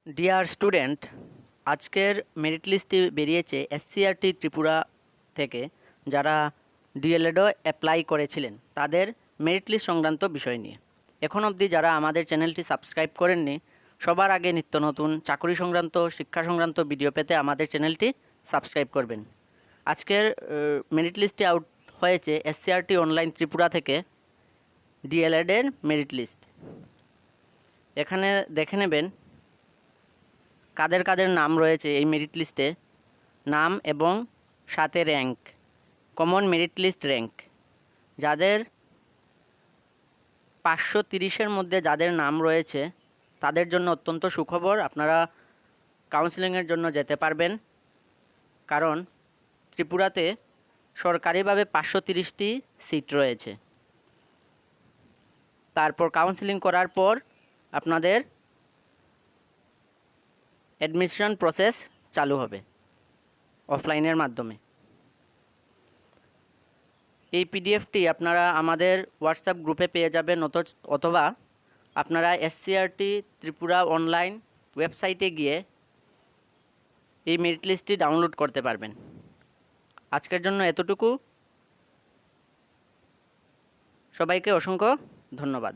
Dear student, আজকের merit লিস্টটি বেরিয়েছে SCRT Tripura থেকে। যারা ডিএলএডও অ্যাপ্লাই করেছিলেন তাদের মেরিট লিস্ট সংক্রান্ত বিষয় নিয়ে এখন অবধি যারা আমাদের চ্যানেলটি সাবস্ক্রাইব করেননি, সবার আগে নিত্য নতুন চাকরি সংক্রান্ত শিক্ষা সংক্রান্ত ভিডিও পেতে আমাদের চ্যানেলটি সাবস্ক্রাইব করবেন। আজকের মেরিট লিস্টটি আউট হয়েছে এসসিআরটি অনলাইন ত্রিপুরা থেকে ডিএলএডের মেরিট লিস্ট। এখানে দেখে নেবেন কাদের কাদের নাম রয়েছে এই মেরিট লিস্টে, নাম এবং সাথে rank, common merit list rank. যাদের 530-এর মধ্যে যাদের নাম রয়েছে তাদের জন্য অত্যন্ত সুখবর, আপনারা কাউন্সেলিংয়ের জন্য যেতে পারবেন। কারণ ত্রিপুরাতে সরকারিভাবে 530টি সিট রয়েছে। তারপর কাউন্সেলিং করার পর আপনাদের অ্যাডমিশন প্রসেস চালু হবে অফলাইনের মাধ্যমে। এই পিডিএফটি আপনারা আমাদের হোয়াটসঅ্যাপ গ্রুপে পেয়ে যাবেন, অথবা আপনারা এসসিআরটি ত্রিপুরা অনলাইন ওয়েবসাইটে গিয়ে এই মেরিট লিস্টটি ডাউনলোড করতে পারবেন। আজকের জন্য এতটুকু। সবাইকে অসংখ্য ধন্যবাদ।